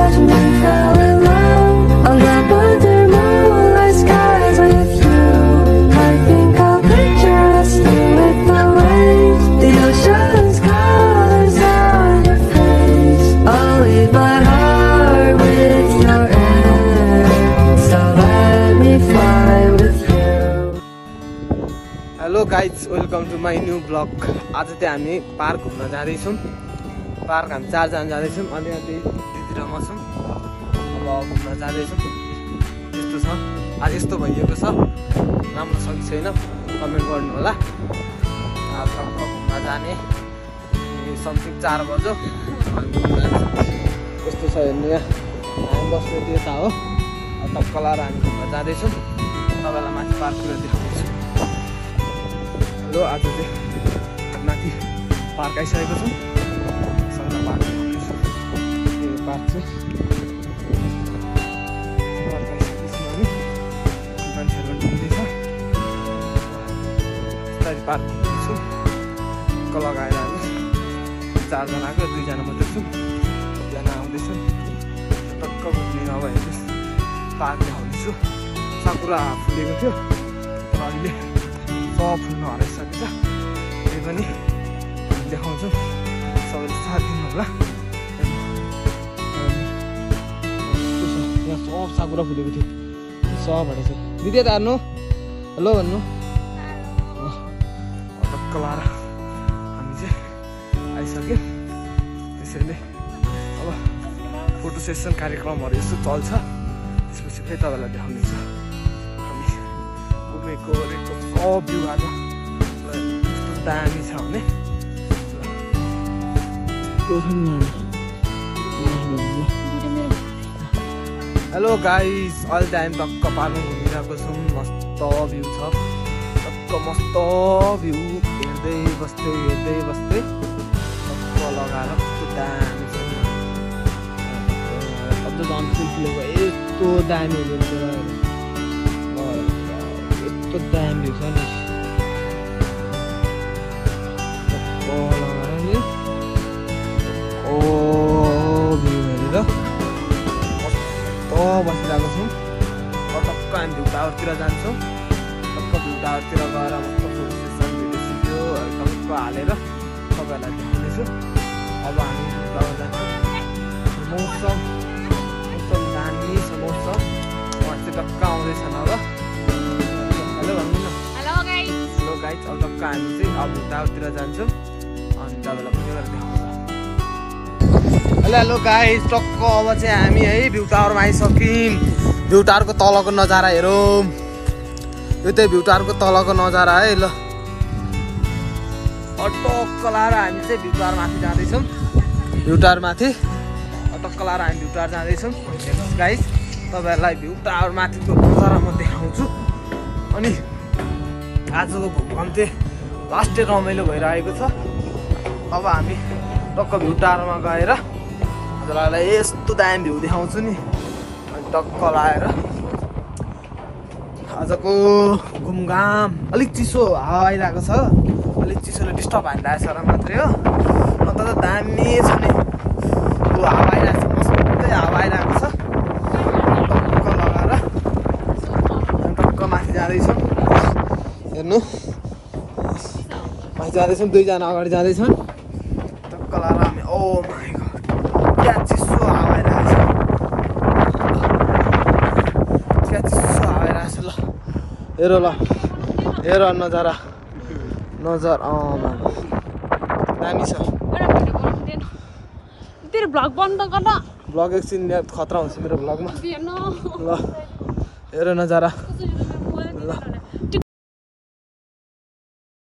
touch and we fell in love under blue moonlight skies with you. I think I'll picture us with the waves, the ocean's colors on your face. I'll leave my heart with your air, so let me fly with you. Hello guys, welcome to my new vlog. आज चाहिँ हामी park घुम्न जाँदैछौँ। Park हामी 4 जना जाँदैछौँ। अनि दिदी र म छौँ। अब घुम्न जाँदैछौँ। यस्तो छ। आज यस्तो भइएको छ। राम्रो छ कि छैन कमेन्ट गर्नु होला। आज घुम्न जाने समथिङ 4 बज्यो। कस्तो छ हेर्नु यहाँ। हामी बस्ने त्यता हो। टक्क लाएर हामी घुम्न जाँदैछौँ। तपाईलाई माथि पार्कतिर देखाउँछु। हेलो आज चाहिँ माथि पार्क आइसकेको छौँ। सबैलाई पार्क देखाउँछु। यो पार्क चाहिँ पार्क आइसकेको छौँ हामी। मान्छेहरू घुम्दैछ। यस्तै पार्क घुम्दैछु। टक्क लगाएर हामी 4 जनाको 2 जना मात्रै छौँ। 2 जना आउँदैछौँ। टक्क घुम्ने अब हेर्नुहोस् पार्क देखाउँदैछु। साकुरा फुलेको थियो तर अहिले सब फुल्नु हराइसकेको छ। त्यही पनि देखाउँछु। सबैले साथ दिनु होला। यहाँ सब साकुरा फुलेको थियो। सबबाट चाहिँ दिदी यता हेर्नु। हेलो भन्नु। टक्क लाएर हामी चाहिँ आइसक्यौँ। त्यसैले अब फोटो सेसन कार्यक्रमहरू यस्तो चल्छ। त्यसपछि फेरि तपाईँलाई देखाउनेछु। हामी घुमेको ओरेको सब भ्यू आज यस्तो दामी छ भने हेलो गाइस, अहिले चाहिँ हामी टक्क पार्कमा घुमिरहेको छौँ। मस्त भ्यू छ। टक्क मस्त भ्यू हेर्दै बस्दै टक्क लगाएर कस्तो दामी छ। अझ झन् फुलेको यस्तो दामी हुन्छ। यस्तो दामी छ नि। बसिरहेको छौँ। टक्क हामी भ्यू टावरतिर जान्छौँ। टक्क भ्यू टावरतिर गएर मस्त फोटो सेसन भिडियो टक्क हालेर तपाईँहरूलाई देखाउनेछु। अब हामी भ्यू टावर जान्छौँ। मौसम दामी छ। मौसम उहाँ चाहिँ टक्क आउँदैछन् अब। हेलो भन्नु न। हेलो गाइस, अब टक्क हामी चाहिँ अब भ्यू टावरतिर जान्छौँ। अनि तपाईँलाई पनि गरेर देखाउँछ। हेलो गाइस, टक्क अब चाहिँ हामी है भ्यू टावरमा आइसक्यौँ। भ्यू टावरको तलको नजारा हेरौँ। यो चाहिँ भ्यू टावरको तलको नजारा है। ल टक्क लाएर हामी चाहिँ भ्यू टावर माथि जाँदैछौँ। भ्यू टावर माथि टक्क लाएर हामी भ्यू टावर जाँदैछौँ। हेर्नुहोस् गाइस, तपाईँहरूलाई भ्यू टावर माथिको नजारा म देखाउँछु। अनि आजको घुमघाम चाहिँ लास्ट डे रमाइलो भइरहेको छ। अब हामी टक्क भ्यू टावरमा गएर हजुरहरूलाई यस्तो दामी भ्यू देखाउँछु नि। अनि टक्क लाएर आजको घुमघाम अलिक चिसो हावा आइरहेको छ। अलिक चिसोले डिस्टर्ब हानिरहेको छ र मात्रै हो। अन्त त दामी छ नि। त्यो हावा आइरहेको छ। मस्तै हावा आइरहेको छ। टक्क लगाएर टक्क माथि जाँदैछौँ। हेर्नु माथि जाँदैछौँ। 2 जना अगाडि जाँदैछन्। टक्क लाएर हामी ओ माई गड क्या चिसो हावा आइरहेको छ। क्या चिसो हावा आइरहेको छ। ल हेर ल हेर नजारा दामी छ। तेरो भ्लग बन्द गर्न। भ्लग एकछिन खतरा हुन्छ मेरो भ्लगमा। ल हेर नजारा। ल